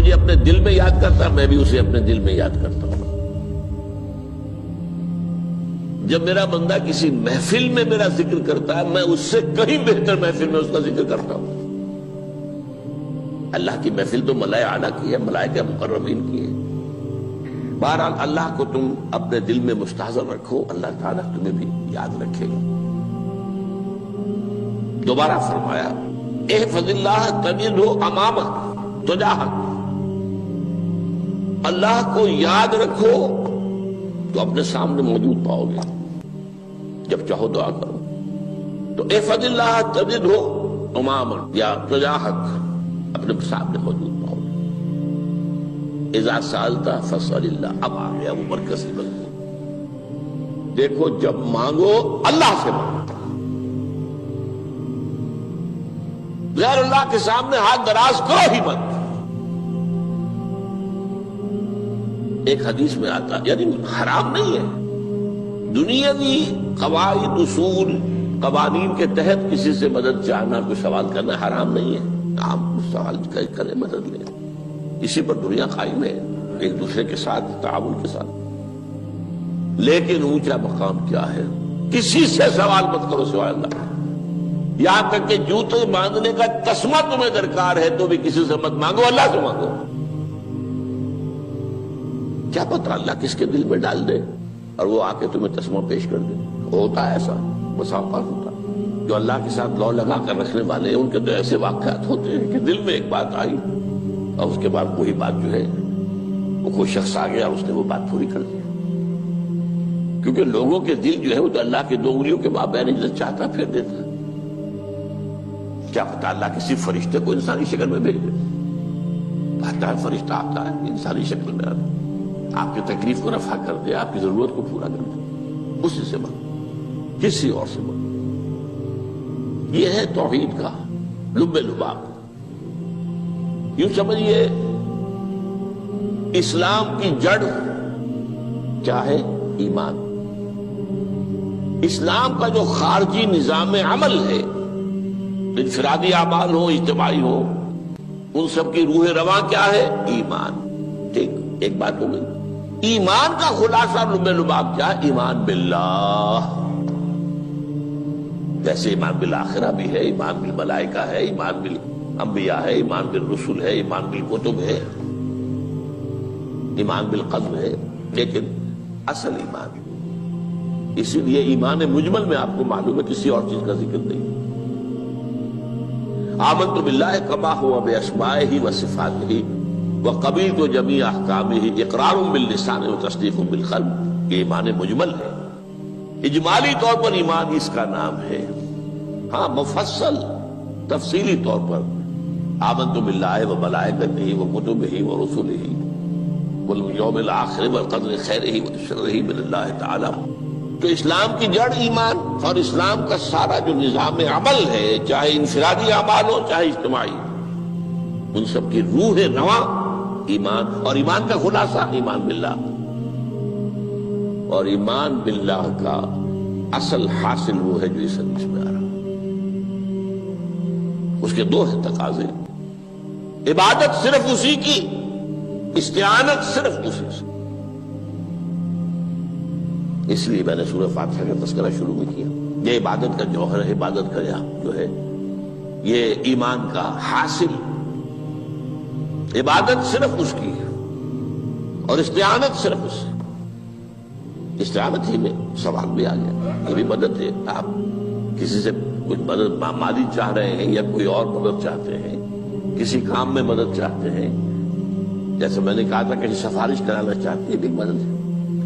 مجھے اپنے دل میں یاد کرتا ہے، میں بھی اسے اپنے دل میں یاد کرتا ہوں۔ جب میرا بندہ کسی محفل میں میرا ذکر کرتا ہے، میں اس سے کہیں بہتر محفل میں اس کا ذکر کرتا ہوں۔ اللہ کی محفل تو ملائے اعلیٰ کی ہے، ملائکہ مقربین کی ہے۔ بہرحال اللہ کو تم اپنے دل میں مستحضر رکھو، اللہ تعالیٰ تمہیں بھی یاد رکھے گا۔ دوبارہ فرمایا احفظ اللہ تجدہ امامک تجاہک، اللہ کو یاد رکھو تو اپنے سامنے موجود پاؤ گے، جب چاہو دعا کرو تو احفظ اللہ تجدہ امامک یا تجاہک، اپنے سامنے موجود پاؤ گے۔ اذا سألت فاسأل اللہ، اب آ گیا وہ مرکزی مضمون۔ دیکھو جب مانگو اللہ سے مانگو، غیر اللہ کے سامنے ہاتھ دراز کرو ہی مت۔ ایک حدیث میں آتا یعنی حرام نہیں ہے، دنیاوی قواعد اصول قوانین کے تحت کسی سے مدد چاہنا، کوئی سوال کرنا حرام نہیں ہے۔ آپ سوال کریں، مدد لیں، اسی پر دنیا قائم ہے، ایک دوسرے کے ساتھ تعاون کے ساتھ۔ لیکن اونچا مقام کیا ہے؟ کسی سے سوال مت کرو سوائے اللہ، یہاں تک کہ جوتے باندھنے کا تسمہ تمہیں درکار ہے تو بھی کسی سے مت مانگو، اللہ سے مانگو۔ کیا پتہ اللہ کس کے دل میں ڈال دے اور وہ آ کے تمہیں تسمہ پیش کر دے۔ ہوتا ہے ایسا، بسا اوقات ہوتا ہے۔ جو اللہ کے ساتھ لو لگا کر رکھنے والے ہیں ان کے تو ایسے واقعات ہوتے ہیں کہ دل میں ایک بات آئی اور اس کے بعد وہی بات جو ہے وہ کوئی شخص آ گیا اور اس نے وہ بات پوری کر دی۔ کیونکہ لوگوں کے دل جو ہے وہ تو اللہ کے دو انگلیوں کے مابین جو چاہتا پھیر دیتا ہے۔ کیا پتہ اللہ کسی فرشتے کو انسانی شکل میں بھیج دے، آتا ہے فرشتہ، آتا ہے انسانی شکل میں، آتا ہے آپ کی تکلیف کو رفع کر دے، آپ کی ضرورت کو پورا کر دے، اسی سے مانگو، کسی اور سے مانگو۔ یہ ہے توحید کا لب لباب۔ یوں سمجھیے اسلام کی جڑ کیا ہے؟ ایمان۔ اسلام کا جو خارجی نظام عمل ہے، انفرادی اعمال ہو اجتماعی ہو، ان سب کی روح رواں کیا ہے؟ ایمان۔ ٹھیک، ایک بات ہو گئی۔ ایمان کا خلاصہ لب لباب کیا ہے؟ ایمان باللہ۔ جیسے ایمان بالآخرہ بھی ہے، ایمان بالملائکہ ہے، ایمان بالانبیاء ہے، ایمان بالرسل ہے، ایمان بالکتب ہے، ایمان بالقلب ہے، لیکن اصل ایمان، اسی لیے ایمان مجمل میں آپ کو معلوم ہے کسی اور چیز کا ذکر نہیں۔ آمنت باللہ کما ہوا باسمائہ وصفاتہ وقبلت جمیع احکامہ اقرار باللسان وتصدیق بالقلب، یہ ایمان مجمل ہے۔ اجمالی طور پر ایمان اس کا نام ہے، ہاں مفصل تفصیلی طور پر آمنت باللہ وملائکتہ وکتبہ ورسلہ والیوم الآخر والقدر خیرہ وشرہ من اللہ تعالی۔ تو اسلام کی جڑ ایمان، اور اسلام کا سارا جو نظام عمل ہے، چاہے انفرادی اعمال ہو چاہے اجتماعی، ان سب کی روح رواں ایمان، اور ایمان کا خلاصہ ایمان باللہ۔ اور ایمان باللہ کا اصل حاصل وہ ہے جو اس حدیث میں آ رہا، اس کے دو ہیں تقاضے، عبادت صرف اسی کی، استعانت صرف اسی سے۔ اس لیے میں نے سورہ فاتحہ کا تذکرہ شروع میں کیا، یہ عبادت کا جوہر ہے، عبادت کا جو ہے یہ ایمان کا حاصل، عبادت صرف اس کی ہے اور استعانت صرف اس سے۔ استعانت ہی میں سوال بھی آ گیا، یہ بھی مدد ہے۔ آپ کسی سے کچھ مدد مالی چاہ رہے ہیں یا کوئی اور مدد چاہتے ہیں، کسی کام میں مدد چاہتے ہیں، جیسے میں نے کہا تھا کہ سفارش کرانا چاہتے ہیں، یہ بھی مدد ہے۔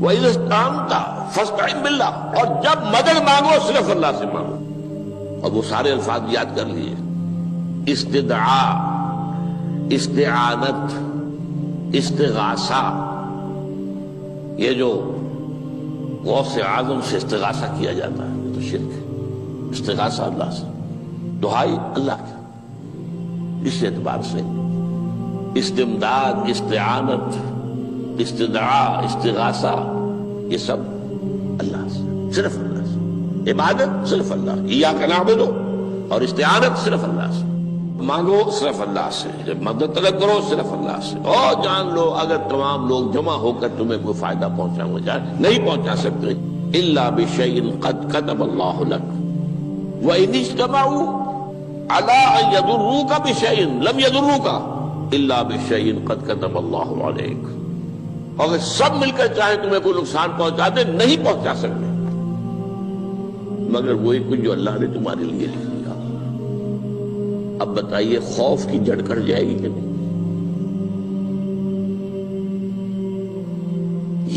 وَإِذَا اسْتَعَنْتَ فَاسْتَعِنْ بِاللَّهِ، اور جب مدد مانگو صرف اللہ سے مانگو۔ اور وہ سارے الفاظ یاد کر لیے، استدعاء، استعانت، استغاثہ، یہ جو غوث اعظم سے استغاثہ کیا جاتا ہے یہ تو شرک ہے۔ استغاثہ اللہ سے، دعائی اللہ کی، اس اعتبار سے استمداد، استعانت، استدعاء، استغاثہ، یہ سب اللہ سے، صرف اللہ سے۔ عبادت صرف اللہ، ایاک نعبد، اور استعانت صرف اللہ سے۔ مانگو صرف اللہ سے، جب مدد طلب کرو صرف اللہ سے، اور جان لو اگر تمام لوگ جمع ہو کر تمہیں کوئی فائدہ پہنچاؤں گے نہیں پہنچا سکتے، الا بشیء قد کتب اللہ لک وان اجتمعوا علی ان یضروک بشیء لم یضروک الا بشیء قد کتب اللہ علیک، اگر سب مل کر چاہیں تمہیں کوئی نقصان پہنچا دے نہیں پہنچا سکتے مگر وہی کچھ جو اللہ نے تمہارے لیے لکھ دیا۔ اب بتائیے خوف کی جڑ کٹ جائے گی کہ نہیں؟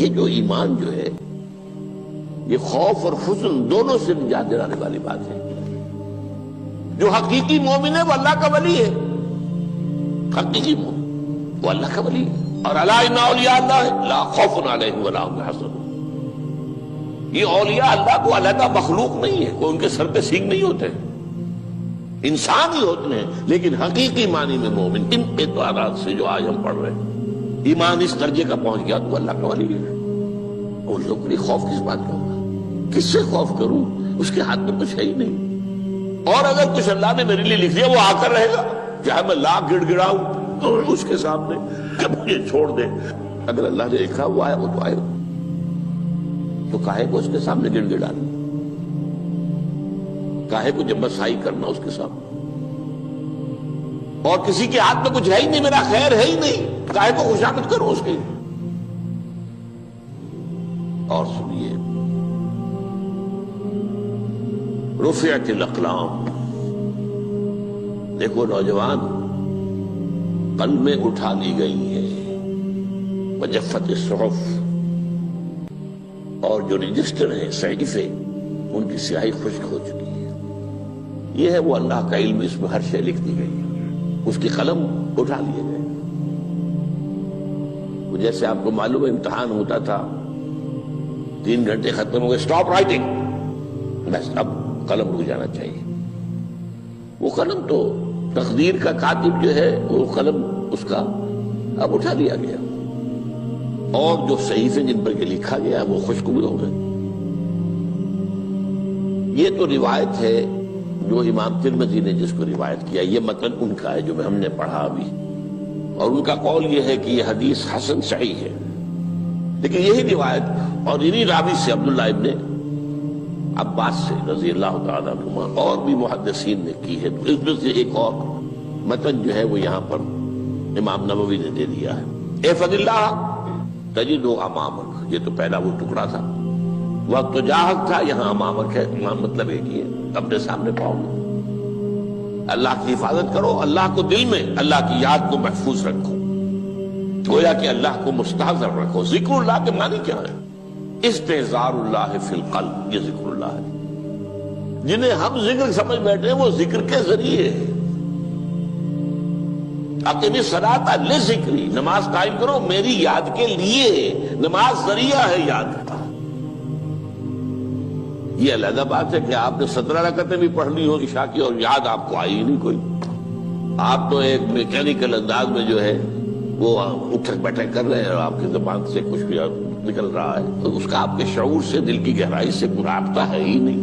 یہ جو ایمان جو ہے یہ خوف اور حزن دونوں سے نجات دلانے والی بات ہے۔ جو حقیقی مومن ہے وہ اللہ کا ولی ہے، حقیقی مومن وہ اللہ کا ولی ہے، اور الا ان اولیاء اللہ لا خوف علیہم ولا هم يحزنون۔ یہ اولیاء اللہ کو علیحدہ مخلوق نہیں ہے، کوئی ان کے سر پہ سینگ نہیں ہوتے، انسان ہی ہوتے ہیں، لیکن حقیقی معنی میں مومن ان اعتبارات سے جو آج ہم پڑھ رہے ہیں ایمان اس درجے کا پہنچ گیا تو اللہ کا ولی ہے۔ ان لوگوں کے لیے خوف کس بات کا ہوگا؟ کس سے خوف کروں؟ اس کے ہاتھ میں کچھ ہے ہی نہیں، اور اگر کچھ اللہ نے میرے لیے لکھ دیا وہ آ کر رہے گا، چاہے میں لاکھ گڑ گڑاؤں اور اس کے سامنے کہ مجھے چھوڑ دے، اگر اللہ نے لکھا وہ آیا وہ تو آئے گا، تو کاہے کو اس کے سامنے گڑ گڑانا، کاہے کو جبرسائی کرنا اس کے سامنے، اور کسی کے ہاتھ میں کچھ ہے ہی نہیں، میرا خیر ہے ہی نہیں، کاہے کو خوشامد کروں اس کی۔ اور سنیے، رفعت الاقلام، دیکھو نوجوان، قلمیں اٹھا لی گئی ہیں، وجفت الصحف، اور جو رجسٹر ہیں صحیفے ان کی سیاہی خشک ہو چکی ہے۔ یہ ہے وہ اللہ کا علم، اس میں ہر شے لکھ دی گئی ہے، اس کی قلم اٹھا لیے گئے۔ جیسے آپ کو معلوم ہے امتحان ہوتا تھا، 3 گھنٹے ختم ہو گئے، اسٹاپ رائٹنگ، بس اب قلم رک جانا چاہیے۔ وہ قلم تو تقدیر کا کاتب جو ہے وہ قلم اس کا اب اٹھا لیا گیا، اور جو صحیفے جن پر یہ لکھا گیا وہ خشک ہو گئے۔ یہ تو روایت ہے جو امام ترمذی نے جس کو روایت کیا، یہ متن ان کا ہے جو ہم نے پڑھا ابھی، اور ان کا قول یہ ہے کہ یہ حدیث حسن صحیح ہے، لیکن یہی روایت اور انہی راوی سے عبداللہ ابن عباس سے رضی اللہ تعالیٰ عنہما اور بھی محدثین نے کی ہے، اس میں سے ایک اور متن جو ہے وہ یہاں پر امام نووی نے دے دیا ہے۔ احفظ اللہ تجدہ امامک، یہ تو پہلا وہ ٹکڑا تھا، وقت تو جاہک تھا، یہاں امامک ہے، امام مطلب ایک ہی ہے، اپنے سامنے پاؤ گے۔ اللہ کی حفاظت کرو، اللہ کو دل میں، اللہ کی یاد کو محفوظ رکھو، گویا کہ اللہ کو مستحضر رکھو۔ ذکر اللہ کے معنی کیا ہے؟ استحضار اللہ فی القلب، یہ ذکر اللہ ہے۔ جنہیں ہم ذکر سمجھ بیٹھے ہیں وہ ذکر کے ذریعے ہے۔ اقیم الصلاۃ لذکری، نماز قائم کرو میری یاد کے لیے، نماز ذریعہ ہے یاد کا۔ یہ علیحدہ بات ہے کہ آپ نے 17 رکعتیں بھی پڑھ لی ہو عشاء کی اور یاد آپ کو آئی ہی نہیں کوئی، آپ تو ایک میکینیکل انداز میں جو ہے وہ اٹھک بیٹھک کر رہے ہیں اور آپ کی زبان سے کچھ بھی نکل رہا ہے، تو اس کا آپ کے شعور سے، دل کی گہرائی سے کوئی رابطہ ہے ہی نہیں،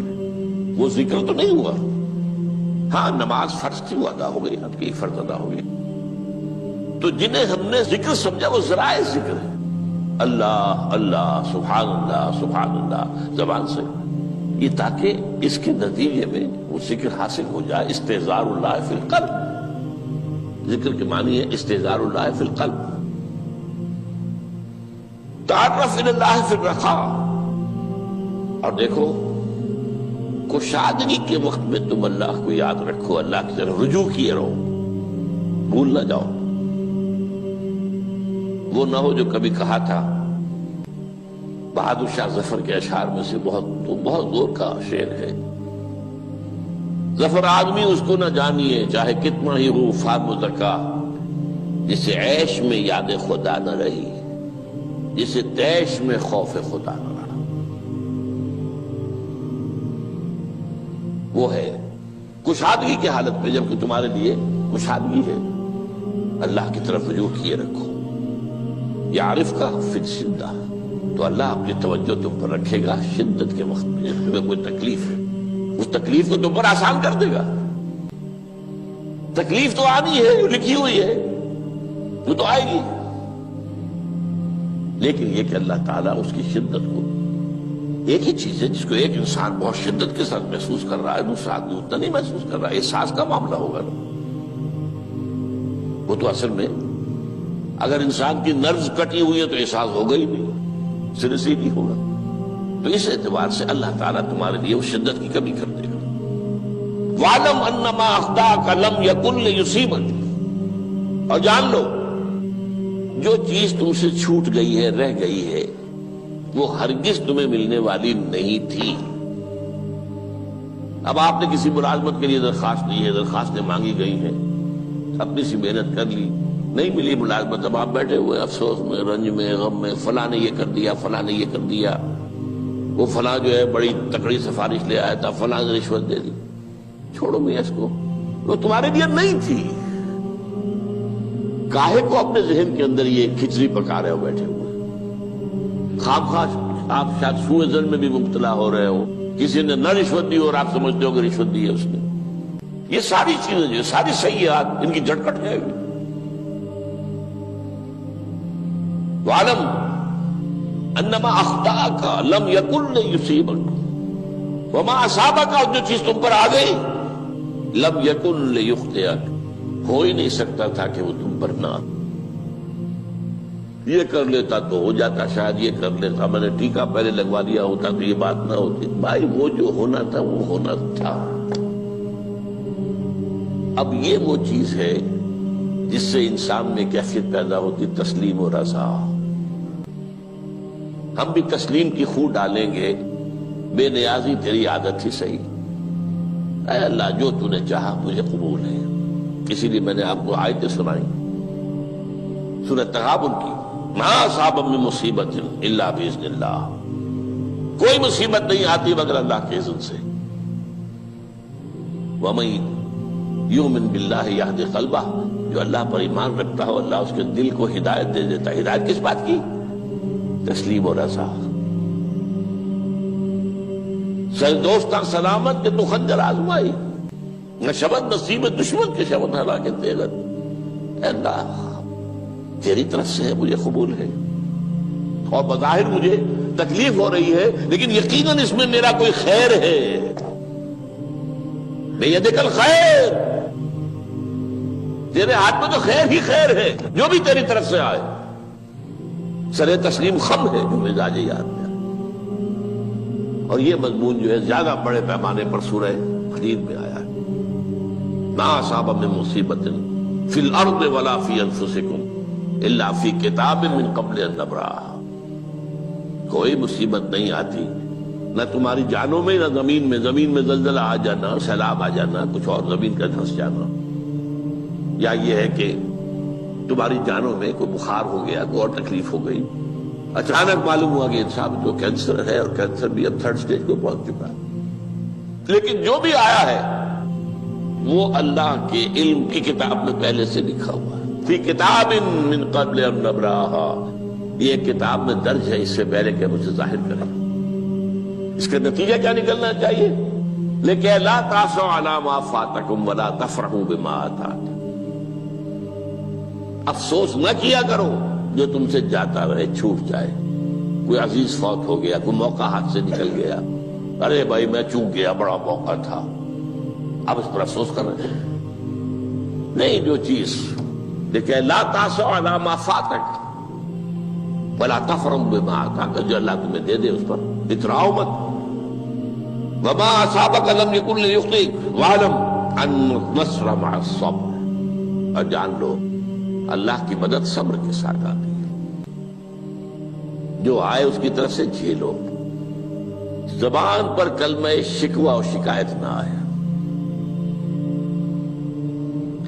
وہ ذکر تو نہیں ہوا۔ ہاں نماز فرض تھی وہ ادا ہو گئی، آپ کی فرض ادا ہو گئی۔ تو جنہیں ہم نے ذکر سمجھا وہ ذرائع ذکر ہے، اللہ اللہ سبحان اللہ زبان سے، یہ تاکہ اس کے نتیجے میں وہ ذکر حاصل ہو جائے۔ استحضار اللہ فی القلب، ذکر کے معنی ہے استحضار اللہ فی القلب۔ تعرف الی اللہ فی الرخاء، اور دیکھو کشادگی کے وقت میں تم اللہ کو یاد رکھو، اللہ کی طرف رجوع کیے رہو، بھول نہ جاؤ۔ وہ نہ ہو جو کبھی کہا تھا، بہادر شاہ ظفر کے اشعار میں سے بہت زور کا شعر ہے، ظفر آدمی اس کو نہ جانیے چاہے کتنا ہی ہو فام و ذکا، جسے عیش میں یاد خدا نہ رہی، جسے تیش میں خوف خدا نہ رہا۔ وہ ہے کشادگی کی حالت میں، جبکہ تمہارے لیے کشادگی ہے، اللہ کی طرف رجوع کیے رکھو۔ یعرف کا فی الشدہ، تو اللہ اپنی توجہ تم پر رکھے گا شدت کے وقت میں، جب تمہیں کوئی تکلیف ہے اس تکلیف کو تم پر آسان کر دے گا۔ تکلیف تو آنی ہے، جو لکھی ہوئی ہے وہ تو آئے گی، لیکن یہ کہ اللہ تعالیٰ اس کی شدت کو، ایک ہی چیز ہے جس کو ایک انسان بہت شدت کے ساتھ محسوس کر رہا ہے، دوسرا آدمی اتنا نہیں محسوس کر رہا ہے، احساس کا معاملہ ہوگا نا۔ وہ تو اصل میں اگر انسان کی نرز کٹی ہوئی ہے تو احساس ہوگا ہی نہیں، سرے سے نہیں ہوگا۔ تو اس اعتبار سے اللہ تعالیٰ تمہارے لیے اس شدت کی کمی کر دے گا۔ وَاعْلَمْ أَنَّمَا أَخْطَأَكَ لَمْ يَكُنْ لِيُصِيبَكَ، اور جان لو جو چیز تم سے چھوٹ گئی ہے، رہ گئی ہے، وہ ہرگز تمہیں ملنے والی نہیں تھی۔ اب آپ نے کسی ملازمت کے لیے درخواست دی ہے، درخواستیں مانگی گئی ہیں، اپنی سی محنت کر لی، نہیں ملی ملازمت، اب آپ بیٹھے ہوئے افسوس میں، رنج میں، غم میں، فلاں نے یہ کر دیا، فلاں نے یہ کر دیا، وہ فلاں جو ہے بڑی تکڑی سفارش لے آیا تھا، فلاں نے رشوت دے دی۔ چھوڑو میاں اس کو، وہ تمہارے لیے نہیں تھی۔ کاہے کو اپنے ذہن کے اندر یہ کھچڑی پکا رہے ہو بیٹھے ہوئے؟ خواہ آپ شاید سوء ظن میں بھی مبتلا ہو رہے ہو، کسی نے نہ رشوت دی اور آپ سمجھتے ہو کہ رشوت دی ہے اس نے۔ یہ ساری چیزیں جو ساری سیئات، ان کی جڑ کٹ جائے گی۔ وَاعْلَمْ أَنَّمَا أَخْطَأَكَ لَمْ يَكُنْ لِيُصِيبَكَ وَمَا أَصَابَكَ، اور جو چیز تم پر آ گئی، لَمْ يَكُنْ لِيُخْطِئَكَ، ہو ہی نہیں سکتا تھا کہ وہ تم پر نہ۔ یہ کر لیتا تو ہو جاتا، شاید یہ کر لیتا، میں نے ٹیکا پہلے لگوا دیا ہوتا تو یہ بات نہ ہوتی۔ بھائی وہ جو ہونا تھا وہ ہونا تھا۔ اب یہ وہ چیز ہے جس سے انسان میں کیفیت پیدا ہوتی، تسلیم و رضا۔ ہم بھی تسلیم کی خو ڈالیں گے، بے نیازی تیری عادت ہی صحیح، اے اللہ جو تو نے چاہا مجھے قبول ہے۔ اسی لیے میں نے آپ کو آیتیں سنائی سورۃ تغابن کی، ما اصاب من مصیبت الا باذن اللہ، کوئی مصیبت نہیں آتی مگر اللہ کے اذن سے۔ وَمَن یؤمن باللہ یہد قلبہ، جو اللہ پر ایمان رکھتا ہو اللہ اس کے دل کو ہدایت دے دیتا ہے۔ ہدایت کس بات کی؟ تسلیم و رضا۔ سر دوستاں سلامت کے تو خنجر آزمائی، نہ شبد نصیب دشمن کے شبد ہلاکت تیغت۔ اے اللہ تیری طرف سے ہے، مجھے قبول ہے، اور بظاہر مجھے تکلیف ہو رہی ہے لیکن یقیناً اس میں میرا کوئی خیر ہے۔ بیدک الخیر، تیرے ہاتھ میں تو خیر ہی خیر ہے، جو بھی تیری طرف سے آئے۔ سر تسلیم خم ہے جو مزاج یاد میں، اور یہ مضمون جو ہے زیادہ بڑے پیمانے پر سورہ حدید میں آیا ہے۔ ما اصاب من مصیبت فی الارض ولا فی انفسکم الا فی کتاب من قبل ان نبرأھا، کوئی مصیبت نہیں آتی نہ تمہاری جانوں میں نہ زمین میں، زمین میں زلزلہ آ جانا، سیلاب آ جانا، کچھ اور زمین کا دھنس جانا، یا یہ ہے کہ تمہاری جانوں میں کوئی بخار ہو گیا، کوئی اور تکلیف ہو گئی، اچانک معلوم ہوا کہ انسان جو کینسر ہے، اور کینسر بھی اب 3rd سٹیج کو پہنچ چکا ہے، لیکن جو بھی آیا ہے وہ اللہ کے علم کی کتاب میں پہلے سے لکھا ہوا ہے۔ فی کتاب من قبل ان نبرأھا، یہ کتاب میں درج ہے اس سے پہلے کہ ہم اسے ظاہر کریں۔ اس کا نتیجہ کیا نکلنا چاہیے؟ لیکن لا تأسوا علی ما فاتکم ولا تفرحوا بما آتاکم، افسوس نہ کیا کرو جو تم سے جاتا رہے، چھوٹ جائے، کوئی عزیز فوت ہو گیا، کوئی موقع ہاتھ سے نکل گیا، ارے بھائی میں چوک گیا، بڑا موقع تھا، اب اس پر افسوس کر رہے ہیں؟ نہیں، جو چیز لیکن لا تأسوا علی ما فاتک ولا تفرحوا بما آتاک، جو اللہ تمہیں دے دے اس پر اتراؤ مت۔ وما اصابک لم یکن لیخطئک واعلم ان النصر مع الصبر، اور جان لو اللہ کی مدد صبر کے ساتھ آتی ہے، جو آئے اس کی طرف سے جھیلو، زبان پر کلمہ شکوہ اور شکایت نہ آئے،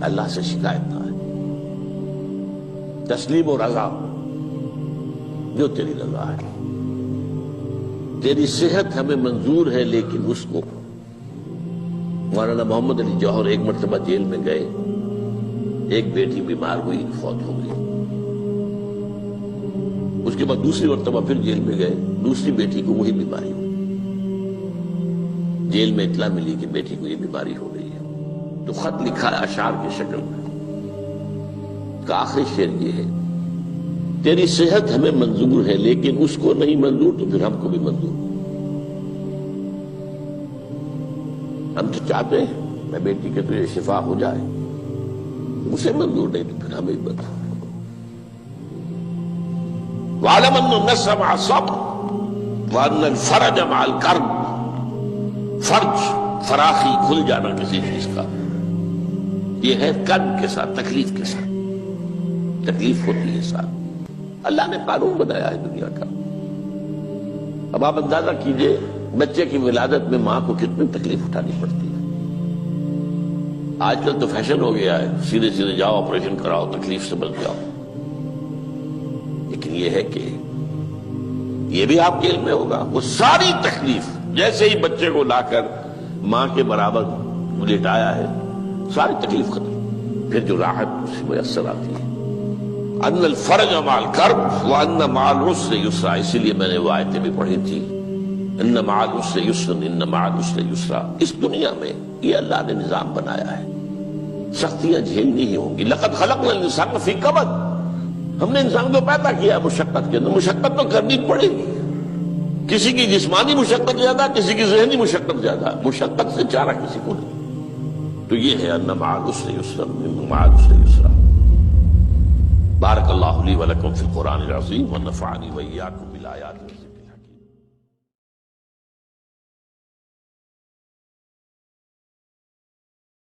اللہ سے شکایت نہ آئے، تسلیم و رضا، جو تیری رضا ہے، تیری صحت ہمیں منظور ہے، لیکن اس کو مولانا محمد علی جوہر ایک مرتبہ جیل میں گئے، ایک بیٹی بیمار ہوئی، فوت ہو گئی، اس کے بعد دوسری مرتبہ پھر جیل میں گئے، دوسری بیٹی کو وہی بیماری ہوئی، جیل میں اطلاع ملی کہ بیٹی کو یہ بیماری ہو گئی ہے، تو خط لکھا ہے اشعار کی شکل میں، کا آخری شعر یہ ہے: تیری صحت ہمیں منظور ہے لیکن اس کو نہیں منظور تو پھر ہم کو بھی منظور۔ ہم تو چاہتے ہیں میں بیٹی کے تجھے شفا ہو جائے، اسے منظور نہیں تو پھر ہمیں بھی بتا۔ وَاعْلَمْ أَنَّ النَّصْرَ مَعَ الصَّبْرِ وَأَنَّ الْفَرَجَ مَعَ الْكَرْبِ۔ فرج، فراخی، کھل جانا کسی چیز کا، یہ ہے کرب کے ساتھ، تکلیف کے ساتھ، تکلیف ہوتی ہے ساتھ۔ اللہ نے قانون بنایا ہے دنیا کا۔ اب آپ اندازہ کیجئے بچے کی ولادت میں ماں کو کتنی تکلیف اٹھانی پڑتی ہے۔ آج کل تو فیشن ہو گیا ہے، سیدھے سیدھے جاؤ آپریشن کراؤ، تکلیف سے بچ جاؤ، لیکن یہ ہے کہ یہ بھی آپ کے علم میں ہوگا، وہ ساری تکلیف جیسے ہی بچے کو لا کر ماں کے برابر لٹایا ہے، ساری تکلیف ختم، پھر جو راحت اس سے میسر آتی ہے۔ ان الفرج مع الکرب وان مع العسر یسرا، اسی لیے میں نے وہ آیتیں بھی پڑھی تھی، ان مع العسر یسرا ان مع العسر یسرا۔ اس دنیا میں یہ اللہ نے نظام بنایا ہے، سختیاں جھیلنی ہی ہوں گی۔ لقد خلقنا الانسان فی کبد، ہم نے انسان کو پیدا کیا مشقت کے اندر، مشقت تو کرنی پڑے گی۔ کسی کی جسمانی مشقت زیادہ، کسی کی ذہنی مشقت زیادہ، مشقت سے چارہ کسی کو نہیں۔ تو یہ ہے ان مع العسر یسرا ان مع العسر یسرا۔ بارک اللہ لی ولکم فی القرآن العظیم ونفعنی وإیاکم بالآیات